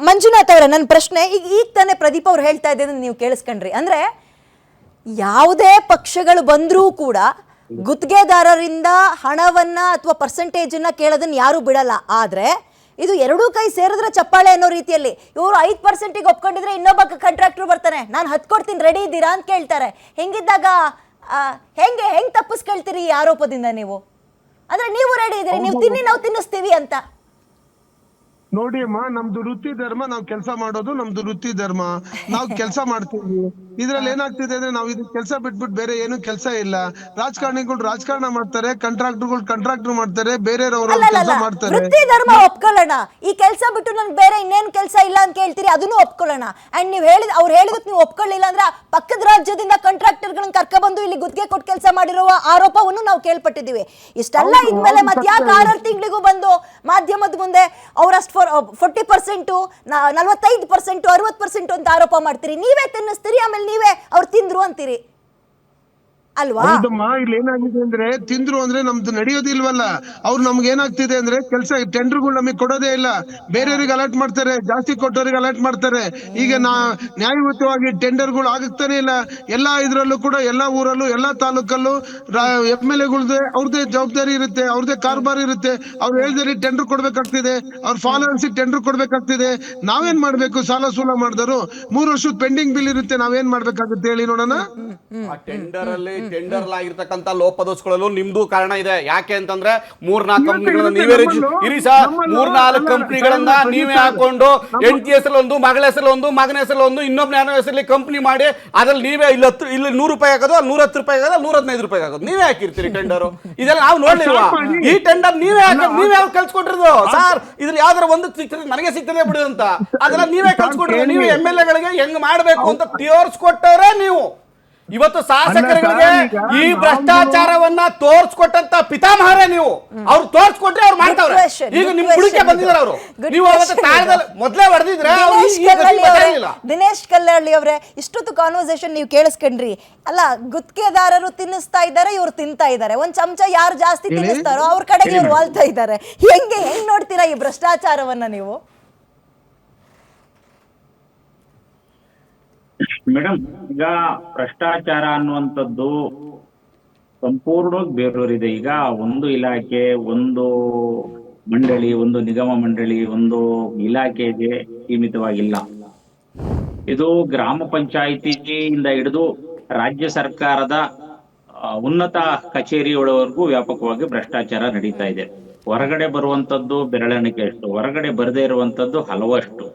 ಮಂಜುನಾಥ್ ಅವರ ನನ್ನ ಪ್ರಶ್ನೆ ಈಗ ತಾನೇ ಪ್ರದೀಪ್ ಅವ್ರು ಹೇಳ್ತಾ ಇದ್ದೇನೆ ನೀವು ಕೇಳಿಸ್ಕೊಂಡ್ರಿ. ಅಂದ್ರೆ ಯಾವುದೇ ಪಕ್ಷಗಳು ಬಂದ್ರೂ ಕೂಡ ಗುತ್ತಿಗೆದಾರರಿಂದ ಹಣವನ್ನ ಅಥವಾ ಪರ್ಸೆಂಟೇಜ್ ಕೇಳೋದನ್ನ ಯಾರು ಬಿಡಲ್ಲ. ಆದ್ರೆ ಇದು ಎರಡೂ ಕೈ ಸೇರಿದ್ರೆ ಚಪ್ಪಾಳೆ ಅನ್ನೋ ರೀತಿಯಲ್ಲಿ ಇವರು 5% ಒಪ್ಕೊಂಡಿದ್ರೆ ಇನ್ನೊಬ್ಬ ಕಾಂಟ್ರಾಕ್ಟರ್ ಬರ್ತಾನೆ, ನಾನು 10 ಕೊಡ್ತೀನಿ ರೆಡಿ ಇದ್ದೀರಾ ಅಂತ ಕೇಳ್ತಾರೆ. ಹೆಂಗಿದ್ದಾಗ ಹೆಂಗ್ ತಪ್ಪಿಸ್ಕೊಳ್ತೀರಿ ಈ ಆರೋಪದಿಂದ ನೀವು? ಅಂದ್ರೆ ನೀವು ರೆಡಿ ಇದ್ದೀರಿ, ನೀವು ತಿನ್ನಿ ನಾವು ತಿನ್ನಿಸ್ತೀವಿ ಅಂತ. ನೋಡಿ ಅಮ್ಮ, ನಮ್ದು ವೃತ್ತಿ ಧರ್ಮ, ನಾವ್ ಕೆಲಸ ಮಾಡೋದು ನಮ್ದು ವೃತ್ತಿ ಧರ್ಮ, ನಾವ್ ಕೆಲಸ ಮಾಡ್ತೀವಿ. ಇದ್ರಲ್ಲಿ ಏನಾಗ್ತಿದೆ ಅಂದ್ರೆ ನಾವು ಇದು ಕೆಲಸ ಬಿಟ್ಬಿಟ್ಟು ಬೇರೆ ಏನು ಕೆಲಸ ಇಲ್ಲ. ರಾಜಕಾರಣಿಗಳು ರಾಜಕಾರಣ ಮಾಡ್ತಾರೆ, ಕಾಂಟ್ರಾಕ್ಟರ್ ಮಾಡ್ತಾರೆ, ಬೇರೆಯವ್ರವ್ರ ಕೆಲಸ ಮಾಡ್ತಾರೆ. ವೃತ್ತಿ ಧರ್ಮ ಒಪ್ಕೊಳ್ಳೋಣ, ಈ ಕೆಲಸ ಬಿಟ್ಟು ನನ್ಗೆ ಬೇರೆ ಇನ್ನೇನು ಕೆಲಸ ಇಲ್ಲ ಅಂತ ಕೇಳ್ತೀರಿ, ಅದನ್ನು ಒಪ್ಕೊಳ್ಳೋಣ. ಅಂಡ್ ನೀವು ಅವ್ರು ಹೇಳಿದಕ್ಕೆ ನೀವು ಒಪ್ಕೊಳ್ಳಿಲ್ಲ ಅಂದ್ರೆ ಪಕ್ಕದ ರಾಜ್ಯದಿಂದ ಕಾಂಟ್ರಾಕ್ಟರ್ಗಳನ್ನ ಕರ್ಕೊಬಂದು ಇಲ್ಲಿ ಗುತ್ತಿಗೆ ಕೊಟ್ಟು ಕೆಲಸ ಮಾಡಿರುವ ಆರೋಪವನ್ನು ನಾವು ಕೇಳ್ಪಟ್ಟಿದ್ದೀವಿ. ಇಷ್ಟೆಲ್ಲ ಇದ್ಮೇಲೆ ಮತ್ತೆ ಯಾಕೆ 6 ತಿಂಗಳಿಗೂ ಬಂದು ಮಾಧ್ಯಮದ ಮುಂದೆ ಅವರಷ್ಟು 40%, 45%, 60% ಅಂತ ಆರೋಪ ಮಾಡ್ತೀರಿ? ನೀವೇ ತಿನ್ನಿಸ್ತೀರಿ, ಆಮೇಲೆ ನೀವೇ ಅವ್ರು ತಿಂದ್ರು ಅಂತೀರಿ ಅಲ್ವಾ? ಹೌದಮ್ಮ, ಇಲ್ಲಿ ಏನಾಗಿದೆ ಅಂದ್ರೆ ತಿಂದ್ರು ಅಂದ್ರೆ ನಮ್ದು ನಡೆಯೋದಿಲ್ವಲ್ಲ. ಅವ್ರು ನಮ್ಗೆ ಏನಾಗ್ತಿದೆ ಅಂದ್ರೆ ಕೆಲಸ ಟೆಂಡರ್ಗಳು ನಮಗೆ ಕೊಡೋದೇ ಇಲ್ಲ, ಬೇರೆಯವ್ರಿಗೆ ಅಲರ್ಟ್ ಮಾಡ್ತಾರೆ, ಜಾಸ್ತಿ ಕೊಟ್ಟವ್ರಿಗೆ ಅಲರ್ಟ್ ಮಾಡ್ತಾರೆ. ಈಗ ನ್ಯಾಯಯುತವಾಗಿ ಟೆಂಡರ್ಗಳು ಆಗ್ತಾನೆ ಇಲ್ಲ. ಎಲ್ಲಾ ಇದ್ರಲ್ಲೂ ಕೂಡ ಎಲ್ಲಾ ಊರಲ್ಲೂ ಎಲ್ಲಾ ತಾಲೂಕಲ್ಲೂ MLA ಅವ್ರದೇ ಜವಾಬ್ದಾರಿ ಇರುತ್ತೆ, ಅವ್ರದೇ ಕಾರ್ಬಾರ್ ಇರುತ್ತೆ. ಅವ್ರು ಹೇಳಿದ್ರೆ ಟೆಂಡರ್ ಕೊಡ್ಬೇಕಾಗ್ತಿದೆ, ಅವ್ರ ಫಾಲೋವರ್ಸ್ ಟೆಂಡರ್ ಕೊಡ್ಬೇಕಾಗ್ತಿದೆ. ನಾವೇನ್ ಮಾಡ್ಬೇಕು? ಸಾಲ ಸೂಲ ಮಾಡಿದ್ರು 3 ವರ್ಷದ ಪೆಂಡಿಂಗ್ ಬಿಲ್ ಇರುತ್ತೆ, ನಾವೇನ್ ಮಾಡ್ಬೇಕಾಗುತ್ತೆ ಹೇಳಿ ನೋಡೋಣ. ಟೆಂಡರ್ ಆಗಿರ್ತಕ್ಕಂಥ ಲೋಪದೋಷಗಳಲ್ಲೂ ನಿಮ್ದು ಕಾರಣ ಇದೆ. ಯಾಕೆ ಅಂತಂದ್ರೆ 3-4 ಕಂಪ್ನಿಗಳನ್ನ ನೀವೇ ಇರಿ ಸರ್, 3-4 ಕಂಪ್ನಿಗಳನ್ನ ನೀವೇ ಹಾಕೊಂಡು ಹೆಂಡತಿ ಹೆಸರಲ್ಲಿ ಒಂದು, ಮಗಳ ಹೆಸರಲ್ಲಿ ಒಂದು, ಮಗನ ಹೆಸರಲ್ಲಿ ಒಂದು, ಇನ್ನೊಬ್ಬನ ಯಾರೋ ಹೆಸರಲ್ಲಿ ಕಂಪ್ನಿ ಮಾಡಿ ಅದ್ರಲ್ಲಿ ನೀವೇ ಇಲ್ಲಿ 100 ರೂಪಾಯಿ ಆಗೋದು, 110 ರೂಪಾಯಿ ಆಗೋದು, 115 ರೂಪಾಯಿ ಆಗೋದು, ನೀವೇ ಹಾಕಿರ್ತೀರಿ ಟೆಂಡರ್. ಇದೆಲ್ಲ ನಾವು ನೋಡ್ಲಿಲ್ವಾ? ಈ ಟೆಂಡರ್ ನೀವೇ ಕಲ್ಸ್ಕೊಟ್ಟಿರೋದು ಸರ್. ಇದ್ರಲ್ಲಿ ಯಾವ್ದಾರ ಒಂದು ಸಿಗ್ತದೆ, ನನಗೆ ಸಿಗ್ತದೆ ಬಿಡು ಅಂತ, ಅದನ್ನ ನೀವೇ ಕಲ್ಸ್ಕೊಟ್ಟಿರೋದು. ನೀವೇ MLA ಗಳಿಗೆ ಹೆಂಗ್ ಮಾಡ್ಬೇಕು ಅಂತ ತೋರಿಸ್ಕೊಟ್ಟವ್ರೆ ನೀವು. ಇವತ್ತು ಶಾಸಕರಿಗೆ ಈ ಭ್ರಷ್ಟಾಚಾರವನ್ನ ತೋರ್ಸ್ಕೊಟ್ಟಂತ ಪಿತಾಮಹರೇ ನೀವು. ಅವ್ರು ತೋರ್ಸ್ಕೊಟ್ರೆ ಅವ್ರು ಮಾಡ್ತಾವ್ರೆ. ಈಗ ನಿಮ್ ಹುಡುಕೆ ಬಂದಿದ್ದಾರೆ ಅವರು. ನೀವು ಅವತ್ತು ತಾಳದಲ್ಲಿ ಮೊದಲೇ ಹೊಡೆದಿದ್ರೆ ದಿನೇಶ್ ಕಲ್ಲಳ್ಳಿ ಅವರೇ, ಇಷ್ಟೊತ್ತು ಕಾನ್ವರ್ಸೇಷನ್ ನೀವು ಕೇಳಿಸ್ಕೊಂಡ್ರಿ ಅಲ್ಲ? ಗುತ್ತಿಗೆದಾರರು ತಿನ್ನಿಸ್ತಾ ಇದ್ದಾರೆ, ಇವ್ರು ತಿಂತಾ ಇದ್ದಾರೆ. ಒಂದ್ ಚಮಚ ಯಾರು ಜಾಸ್ತಿ ತಿನ್ನಿಸ್ತಾರೋ ಅವ್ರ ಕಡೆಗೆ ಇವ್ರು ವಾಲ್ತಾ ಇದ್ದಾರೆ. ಹೆಂಗ್ ನೋಡ್ತೀರಾ ಈ ಭ್ರಷ್ಟಾಚಾರವನ್ನ ನೀವು? ಮೇಡಮ್, ಈಗ ಭ್ರಷ್ಟಾಚಾರ ಅನ್ನುವಂಥದ್ದು ಸಂಪೂರ್ಣವಾಗಿ ಬೇರೂರಿದೆ. ಈಗ ಒಂದು ಇಲಾಖೆ, ಒಂದು ಮಂಡಳಿ, ಒಂದು ನಿಗಮ ಮಂಡಳಿ, ಒಂದು ಇಲಾಖೆಗೆ ಸೀಮಿತವಾಗಿಲ್ಲ. ಇದು ಗ್ರಾಮ ಪಂಚಾಯಿತಿಯಿಂದ ಹಿಡಿದು ರಾಜ್ಯ ಸರ್ಕಾರದ ಉನ್ನತ ಕಚೇರಿಯವರೆಗೂ ವ್ಯಾಪಕವಾಗಿ ಭ್ರಷ್ಟಾಚಾರ ನಡೀತಾ ಇದೆ. ಹೊರಗಡೆ ಬರುವಂತದ್ದು ಬೆರಳೆಣಿಕೆ ಅಷ್ಟು, ಹೊರಗಡೆ ಬರದೇ ಇರುವಂತದ್ದು ಹಲವಷ್ಟು.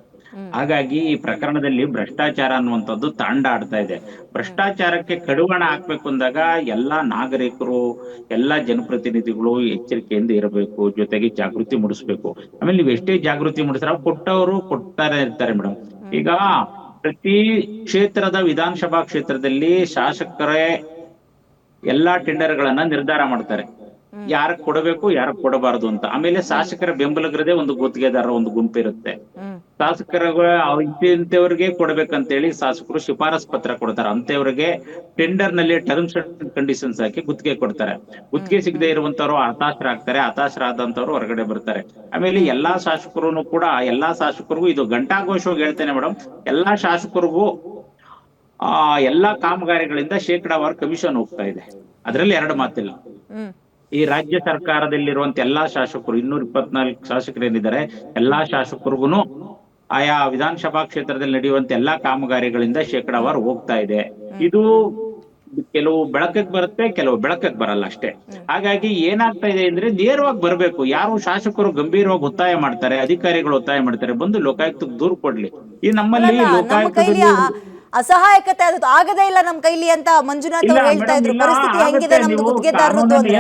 ಹಾಗಾಗಿ ಈ ಪ್ರಕರಣದಲ್ಲಿ ಭ್ರಷ್ಟಾಚಾರ ಅನ್ನುವಂಥದ್ದು ತಾಂಡಾಡ್ತಾ ಇದೆ. ಭ್ರಷ್ಟಾಚಾರಕ್ಕೆ ಕಡಿವಾಣ ಹಾಕ್ಬೇಕು ಅಂದಾಗ ಎಲ್ಲಾ ನಾಗರಿಕರು, ಎಲ್ಲಾ ಜನಪ್ರತಿನಿಧಿಗಳು ಎಚ್ಚರಿಕೆಯಿಂದ ಇರಬೇಕು, ಜೊತೆಗೆ ಜಾಗೃತಿ ಮೂಡಿಸ್ಬೇಕು. ಆಮೇಲೆ ನೀವು ಎಷ್ಟೇ ಜಾಗೃತಿ ಮೂಡಿಸ್ರ ಕೊಟ್ಟವರು ಕೊಡ್ತಾನೆ ಇರ್ತಾರೆ ಮೇಡಮ್. ಈಗ ಪ್ರತಿ ಕ್ಷೇತ್ರದ ವಿಧಾನಸಭಾ ಕ್ಷೇತ್ರದಲ್ಲಿ ಶಾಸಕರೇ ಎಲ್ಲಾ ಟೆಂಡರ್ ಗಳನ್ನ ನಿರ್ಧಾರ ಮಾಡ್ತಾರೆ, ಯಾರಕ್ ಕೊಡಬೇಕು, ಯಾರಕ್ ಕೊಡಬಾರದು ಅಂತ. ಆಮೇಲೆ ಶಾಸಕರ ಬೆಂಬಲಿಗರದೇ ಒಂದು ಗುತ್ತಿಗೆದಾರರ ಒಂದು ಗುಂಪಿರುತ್ತೆ. ಶಾಸಕರ ಇಂಥವ್ರಿಗೆ ಕೊಡ್ಬೇಕಂತೇಳಿ ಶಾಸಕರು ಶಿಫಾರಸ್ ಪತ್ರ ಕೊಡ್ತಾರೆ. ಅಂತವ್ರಿಗೆ ಟೆಂಡರ್ ನಲ್ಲಿ ಟರ್ಮ್ಸ್ ಅಂಡ್ ಕಂಡೀಷನ್ಸ್ ಹಾಕಿ ಗುತ್ತಿಗೆ ಕೊಡ್ತಾರೆ. ಗುತ್ತಿಗೆ ಸಿಗದೆ ಇರುವಂತವ್ರು ಹತಾಶರಾಗ್ತಾರೆ, ಹತಾಶರಾದಂತವ್ರು ಹೊರಗಡೆ ಬರ್ತಾರೆ. ಆಮೇಲೆ ಎಲ್ಲಾ ಶಾಸಕರಿಗೂ ಇದು ಘಂಟಾಘೋಷವಾಗಿ ಹೇಳ್ತೇನೆ ಮೇಡಮ್, ಎಲ್ಲಾ ಶಾಸಕರಿಗೂ ಎಲ್ಲಾ ಕಾಮಗಾರಿಗಳಿಂದ ಶೇಕಡಾವಾರು ಕಮಿಷನ್ ಹೋಗ್ತಾ ಇದೆ. ಅದ್ರಲ್ಲಿ 2 ಮಾತಿಲ್ಲ. ಈ ರಾಜ್ಯ ಸರ್ಕಾರದಲ್ಲಿರುವಂತ ಎಲ್ಲಾ ಶಾಸಕರು, 224 ಶಾಸಕರು ಏನಿದ್ದಾರೆ, ಎಲ್ಲಾ ಶಾಸಕರಿಗೂ ಆಯಾ ವಿಧಾನಸಭಾ ಕ್ಷೇತ್ರದಲ್ಲಿ ನಡೆಯುವಂತ ಎಲ್ಲಾ ಕಾಮಗಾರಿಗಳಿಂದ ಶೇಕಡಾವಾರು ಹೋಗ್ತಾ ಇದೆ. ಇದು ಕೆಲವು ಬೆಳಕಕ್ಕೆ ಬರುತ್ತೆ, ಕೆಲವು ಬೆಳಕಕ್ಕೆ ಬರಲ್ಲ ಅಷ್ಟೇ. ಹಾಗಾಗಿ ಏನಾಗ್ತಾ ಇದೆ ಅಂದ್ರೆ ನೇರವಾಗಿ ಬರ್ಬೇಕು. ಯಾರು ಶಾಸಕರು ಗಂಭೀರವಾಗಿ ಒತ್ತಾಯ ಮಾಡ್ತಾರೆ, ಅಧಿಕಾರಿಗಳು ಒತ್ತಾಯ ಮಾಡ್ತಾರೆ, ಬಂದು ಲೋಕಾಯುಕ್ತಕ್ಕೆ ದೂರು ಕೊಡ್ಲಿ. ಈ ನಮ್ಮಲ್ಲಿ ಲೋಕಾಯುಕ್ತದಲ್ಲಿ ಅಸಹಾಯಕತೆ ಆಗದೇ ಇಲ್ಲ ನಮ್ ಕೈಲಿ ಅಂತ ಮಂಜುನಾಥ್ ಅವರು ಹೇಳ್ತಾ ಇದ್ರು. ಪರಿಸ್ಥಿತಿ ಹೆಂಗಿದೆ ನಮ್ದು ಗುತ್ತಿಗೆದಾರರದ್ದು ಅಂದ್ರೆ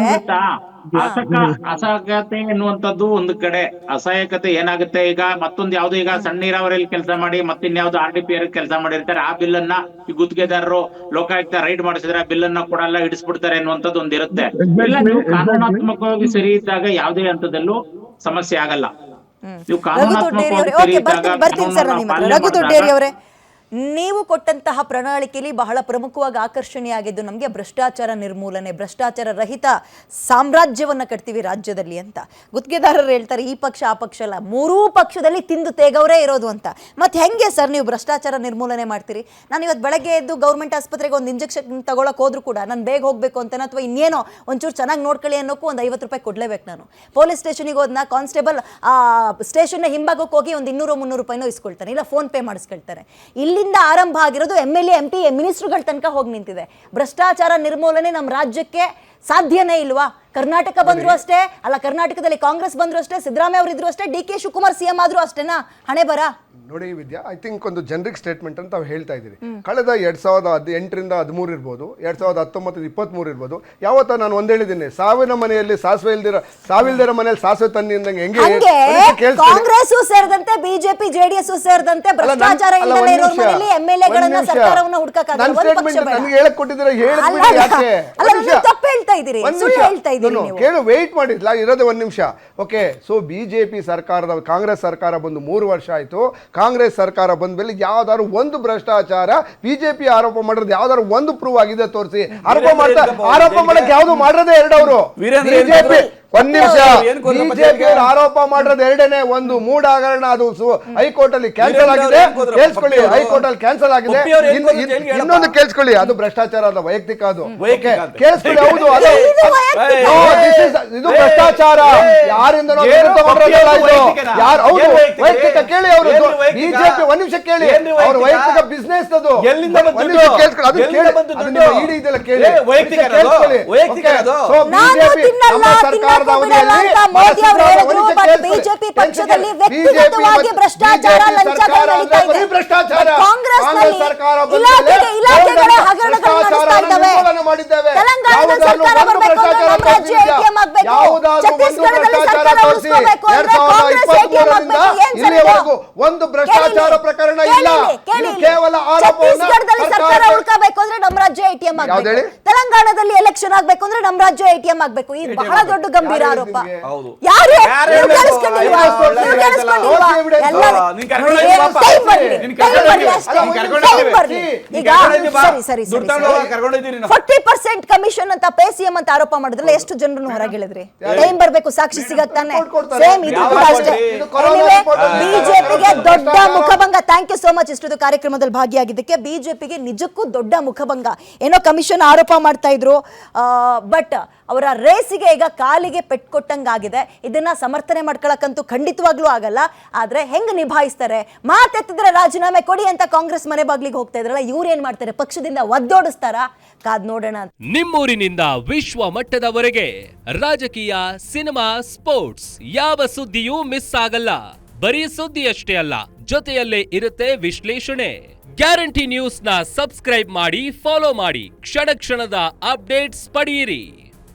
ಅಸಹಾಯಕತೆ ಎನ್ನುವಂಥದ್ದು ಒಂದು ಕಡೆ. ಅಸಹಾಯಕತೆ ಏನಾಗುತ್ತೆ, ಈಗ ಮತ್ತೊಂದು ಯಾವ್ದು, ಈಗ ಸಣ್ಣ ನೀರಾವರಿಯಲ್ಲಿ ಕೆಲಸ ಮಾಡಿ ಮತ್ತಿನ್ಯಾವ್ದು RDPR ಕೆಲಸ ಮಾಡಿರ್ತಾರೆ, ಆ ಬಿಲ್ ಅನ್ನ ಈ ಗುತ್ತಿಗೆದಾರರು ಲೋಕಾಯುಕ್ತ ರೈಡ್ ಮಾಡಿಸಿದ್ರೆ ಆ ಬಿಲ್ ಅನ್ನ ಕೊಡಲ್ಲ, ಹಿಡಿಸ್ಬಿಡ್ತಾರೆ ಅನ್ನುವಂಥದ್ದು ಒಂದ್ ಇರುತ್ತೆ. ಇಲ್ಲ, ನೀವು ಕಾನೂನಾತ್ಮಕವಾಗಿ ಸರಿ ಇದ್ದಾಗ ಯಾವುದೇ ಹಂತದಲ್ಲೂ ಸಮಸ್ಯೆ ಆಗಲ್ಲ. ನೀವು ಕಾನೂನಾತ್ಮಕವಾಗಿ ಸರಿ ಇದ್ದಾಗ ಬರ್ತೀನಿ ಸರ್, ರಘು ದೊಡ್ಡೇರಿ ಅವರೇ ನೀವು ಕೊಟ್ಟಂತಹ ಪ್ರಣಾಳಿಕೆಯಲ್ಲಿ ಬಹಳ ಪ್ರಮುಖವಾಗಿ ಆಕರ್ಷಣೆಯಾಗಿದ್ದು ನಮಗೆ ಭ್ರಷ್ಟಾಚಾರ ನಿರ್ಮೂಲನೆ, ಭ್ರಷ್ಟಾಚಾರ ರಹಿತ ಸಾಮ್ರಾಜ್ಯವನ್ನ ಕಟ್ತೀವಿ ರಾಜ್ಯದಲ್ಲಿ ಅಂತ. ಗುತ್ತಿಗೆದಾರರು ಹೇಳ್ತಾರೆ ಈ ಪಕ್ಷ ಆ ಪಕ್ಷ ಅಲ್ಲ, ಮೂರೂ ಪಕ್ಷದಲ್ಲಿ ತಿಂದು ತೇಗವರೇ ಇರೋದು ಅಂತ. ಮತ್ತೆ ಹೆಂಗೆ ಸರ್ ನೀವು ಭ್ರಷ್ಟಾಚಾರ ನಿರ್ಮೂಲನೆ ಮಾಡ್ತೀರಿ? ನಾನು ಇವತ್ತು ಬೆಳಗ್ಗೆ ಎದ್ದು ಗೌರ್ಮೆಂಟ್ ಆಸ್ಪತ್ರೆಗೆ ಒಂದು ಇಂಜೆಕ್ಷನ್ ತಗೊಳಕ್ ಹೋದ್ರು ಕೂಡ ನಾನು ಬೇಗ ಹೋಗ್ಬೇಕು ಅಂತ ಅಥವಾ ಇನ್ನೇನೋ ಒಂಚೂರು ಚೆನ್ನಾಗಿ ನೋಡ್ಕೊಳ್ಳಿ ಅನ್ನೋಕ್ಕೂ ಒಂದು 50 ರೂಪಾಯಿ ಕೊಡ್ಲೇಬೇಕು. ನಾನು ಪೊಲೀಸ್ ಸ್ಟೇಷನಿಗೆ ಹೋದ್ನ ಕಾನ್ಸ್ಟೇಬಲ್ ಸ್ಟೇಷನ್ನ ಹಿಂಭಾಗಕ್ಕೆ ಹೋಗಿ ಒಂದು 200-300 ರೂಪಾಯಿನೋ ಇಸ್ಕೊಳ್ತಾನೆ, ಇಲ್ಲ ಫೋನ್ ಪೇ ಮಾಡಿಸ್ಕೊಳ್ತಾರೆ. ಇಲ್ಲಿಂದ ಆರಂಭ ಆಗಿರೋದು MLA MP ಮಿನಿಸ್ಟ್ರುಗಳ ತನಕ ಹೋಗಿ ನಿಂತಿದೆ. ಭ್ರಷ್ಟಾಚಾರ ನಿರ್ಮೂಲನೆ ನಮ್ಮ ರಾಜ್ಯಕ್ಕೆ ಸಾಧ್ಯನೇ ಇಲ್ವಾ? ಕರ್ನಾಟಕ ಬಂದ್ರು ಅಷ್ಟೇ ಅಲ್ಲ, ಕರ್ನಾಟಕದಲ್ಲಿ ಕಾಂಗ್ರೆಸ್ ಬಂದ್ರು ಅಷ್ಟೇ, ಸಿದ್ದರಾಮಯ್ಯ ಅವರು ಇದ್ರು ಅಷ್ಟೇ, DK ಶಿವಕುಮಾರ್ CM ಆದ್ರೂ ಅಷ್ಟೇನಾ? ಹಣೆ ಬರ ನೋಡಿ ವಿದ್ಯಾ, ಐ ಥಿಂಕ್ ಒಂದು ಜನರಿಕ್ ಸ್ಟೇಟ್ಮೆಂಟ್ ಅಂತ ತಾವು ಹೇಳ್ತಾ ಇದ್ದೀರಿ. ಕಳೆದ 2008ರಿಂದ 13 ಇರ್ಬೋದು, 2019-23 ಇರ್ಬೋದು, ಯಾವತ್ತ ನಾನು ಒಂದ್ ಹೇಳಿದ್ದೀನಿ, ಸಾವಿನ ಮನೆಯಲ್ಲಿ ಸಾಸಿವೆ ಸಾವಿಲ್ದಿರ ಮನೆಯಲ್ಲಿ ಸಾಸಿವೆ ತನ್ನಿ ಅಂದಂಗೆ ಹೆಂಗೆ ಕಾಂಗ್ರೆಸ್ ಸೇರಿದಂತೆ ಬಿಜೆಪಿ JDS ಸೇರಿದಂತೆ ಭ್ರಷ್ಟಾಚಾರ ಇಲ್ಲದೆ ಇರೋ ಮನೆಯಲ್ಲಿ MLA-ಗಳನ್ನ ಸರ್ಕಾರವನ್ನ ಹುಡುಕಕ್ಕಾಗಲ್ಲ. ನನಗೆ ಹೇಳಕ್ ಕೊಟ್ಟಿದ್ರೆ ತಪ್ಪು ಹೇಳ್ತಾ ಇದ್ದೀರಿ, ಸುಳ್ಳು ಹೇಳ್ತಾ ಇದ್ದೀರಿ ನೀವು. ಕೇಳು, ವೇಟ್ ಮಾಡಿದ್ಲ ಇರೋದೇ 1 ನಿಮಿಷ. ಓಕೆ, ಸೊ ಬಿಜೆಪಿ ಸರ್ಕಾರದ ಕಾಂಗ್ರೆಸ್ ಸರ್ಕಾರ ಬಂದು 3 ವರ್ಷ ಆಯ್ತು. ಕಾಂಗ್ರೆಸ್ ಸರ್ಕಾರ ಬಂದ ಮೇಲೆ ಯಾವ್ದಾದ್ರು ಒಂದು ಭ್ರಷ್ಟಾಚಾರ ಬಿಜೆಪಿ ಆರೋಪ ಮಾಡಿರೋದು ಯಾವ್ದಾದ್ರು ಒಂದು ಪ್ರೂವ್ ಆಗಿದೆ ತೋರಿಸಿ. ಆರೋಪ ಮಾಡಕ್ ಯಾವ್ದು ಮಾಡಿರೋದೇ 2 ಅವರು. ಬಿಜೆಪಿ 1 ನಿಮಿಷ, ಬಿಜೆಪಿ ಆರೋಪ ಮಾಡಿರೋದು 2ನೇ. ಒಂದು ಮೂಢ ಹಗರಣ, ಅದು ಹೈಕೋರ್ಟ್ ಅಲ್ಲಿ ಕ್ಯಾನ್ಸಲ್ ಆಗಿದೆ. ಕೇಳಿಸ್ಕೊಳ್ಳಿ, ಹೈಕೋರ್ಟ್ ಅಲ್ಲಿ ಕ್ಯಾನ್ಸಲ್ ಆಗಿದೆ. ಇನ್ನೊಂದು ಕೇಳಿಸ್ಕೊಳ್ಳಿ, ಅದು ಭ್ರಷ್ಟಾಚಾರ ಅಲ್ಲ, ವೈಯಕ್ತಿಕ. ಅದು ಕೇಳಿಸ್ಕೊಳ್ಳಿ, ಹೌದು ಇದು ಭ್ರಷ್ಟಾಚಾರ. ಯಾರಿಂದ ಯಾರು ಹೌದು ವೈಯಕ್ತಿಕ ಕೇಳಿ, ಅವರು ಬಿಜೆಪಿ 1 ನಿಮಿಷ ಕೇಳಿ, ಅವ್ರ ವೈಯಕ್ತಿಕ ಬಿಸ್ನೆಸ್ ಅದು. ಇಡೀ ಇದೆಲ್ಲ ಕೇಳಿ, ನಮ್ಮ ಸರ್ಕಾರದ ಅವಧಿಯಲ್ಲಿ ಬಿಜೆಪಿ ಪಕ್ಷದಲ್ಲಿ ವ್ಯಕ್ತಿಗತವಾಗಿ ಭ್ರಷ್ಟಾಚಾರ, ಲಂಚಗಳು ನಡೀತಾ ಇದೆ. ಕಾಂಗ್ರೆಸ್ನಲ್ಲಿ ಇಲಾಖೆಗಳ ಹಗರಣಗಳು ನಡೆಸ್ತಾ ಇದ್ದಾವೆ. ತೆಲಂಗಾಣದ ಸರ್ಕಾರ ಬರಬೇಕು ಅಂದ್ರೆ ನಮ್ಮ ರಾಜ್ಯ ATM ಆಗಬೇಕು, ಛತ್ತೀಸ್ಗಢದಲ್ಲಿ ಸರ್ಕಾರ ಉಳಿಸಬೇಕು ಅಂದ್ರೆ ಕಾಂಗ್ರೆಸ್ ATM ಆಗಬೇಕು. ಇಲ್ಲಿವರೆಗೂ ಒಂದು ಭ್ರಷ್ಟಾಚಾರ ಪ್ರಕರಣ ಇಲ್ಲ. ಕೇವಲ ಛತ್ತೀಸ್ಗಢದಲ್ಲಿ ಸರ್ಕಾರ ಉಳ್ಕಬೇಕು ಅಂದ್ರೆ ನಮ್ಮ ರಾಜ್ಯ ATM ಆಗಬೇಕು, ತೆಲಂಗಾಣದಲ್ಲಿ ಎಲೆಕ್ಷನ್ ಆಗ್ಬೇಕು ಅಂದ್ರೆ ನಮ್ಮ ರಾಜ್ಯ ATM ಆಗಬೇಕು. ಇದು ಬಹಳ ದೊಡ್ಡ ಗಂಭೀರ ಆರೋಪ. ಯಾರು ಕೇಳಿಸ್ಕೊಂಡಿಲ್ವಾ? ಈಗ ಸರಿ 40% ಕಮಿಷನ್ ಅಂತ ಪೇ CM ಅಂತ ಆರೋಪ ಮಾಡಿದ್ರಲ್ಲ, ಎಷ್ಟು ಜನರನ್ನು ಹೊರಗಿಳಿದ್ರಿ? ಟೈಮ್ ಬರ್ಬೇಕು, ಸಾಕ್ಷಿ ಸಿಗತ್ತಾನೆ. ಸೇಮ್ ಇದು ಕೂಡ ಅಷ್ಟೇ. ಬಿಜೆಪಿಗೆ ದೊಡ್ಡ ಮುಖಭಂಗ. ಥ್ಯಾಂಕ್ ಯು ಸೋ ಮಚ್ ಇಷ್ಟು ಕಾರ್ಯಕ್ರಮದಲ್ಲಿ ಭಾಗಿಯಾಗಿದ್ದಕ್ಕೆ. ಬಿಜೆಪಿಗೆ ನಿಜಕ್ಕೂ ದೊಡ್ಡ ಮುಖಭಂಗ. ಏನೋ ಕಮಿಷನ್ ಆರೋಪ ಮಾಡ್ತಾ ಇದ್ರು, ಬಟ್ ಅವರ ರೇಸಿಗೆ ಈಗ ಕಾಲಿಗೆ ಪೆಟ್ಕೊಟ್ಟಂಗಾಗಿದೆ. ಇದನ್ನ ಸಮರ್ಥನೆ ಮಾಡ್ಕೊಳಕ್ಕಂತೂ ಖಂಡಿತವಾಗ್ಲೂ ಆಗಲ್ಲ. ಆದ್ರೆ ಹೆಂಗ್ ನಿಭಾಯಿಸ್ತಾರೆ? ಮಾತೆತ್ತಿದ್ರೆ ರಾಜೀನಾಮೆ ಕೊಡಿ ಅಂತ ಕಾಂಗ್ರೆಸ್ ಮನೆ ಬಾಗ್ಲಿಗೆ ಹೋಗ್ತಾ ಇದ್ರಲ್ಲ, ಇವ್ರು ಏನ್ ಮಾಡ್ತಾರೆ? ಪಕ್ಷದಿಂದ ಒದ್ದೋಡಿಸ್ತಾರ? ಕಾದ್ ನೋಡೋಣ. ನಿಮ್ಮೂರಿನಿಂದ ವಿಶ್ವ ಮಟ್ಟದವರೆಗೆ ರಾಜಕೀಯ, ಸಿನಿಮಾ, ಸ್ಪೋರ್ಟ್ಸ್ ಯಾವ ಸುದ್ದಿಯೂ ಮಿಸ್ ಆಗಲ್ಲ. ಬರೀ ಸುದ್ದಿ ಅಷ್ಟೇ ಅಲ್ಲ, ಜೊತೆಯಲ್ಲೇ ಇರುತ್ತೆ ವಿಶ್ಲೇಷಣೆ. ಗ್ಯಾರಂಟಿ ನ್ಯೂಸ್ ನ ಸಬ್ಸ್ಕ್ರೈಬ್ ಮಾಡಿ, ಫಾಲೋ ಮಾಡಿ, ಕ್ಷಣ ಕ್ಷಣದ ಅಪ್ಡೇಟ್ಸ್ ಪಡೆಯಿರಿ.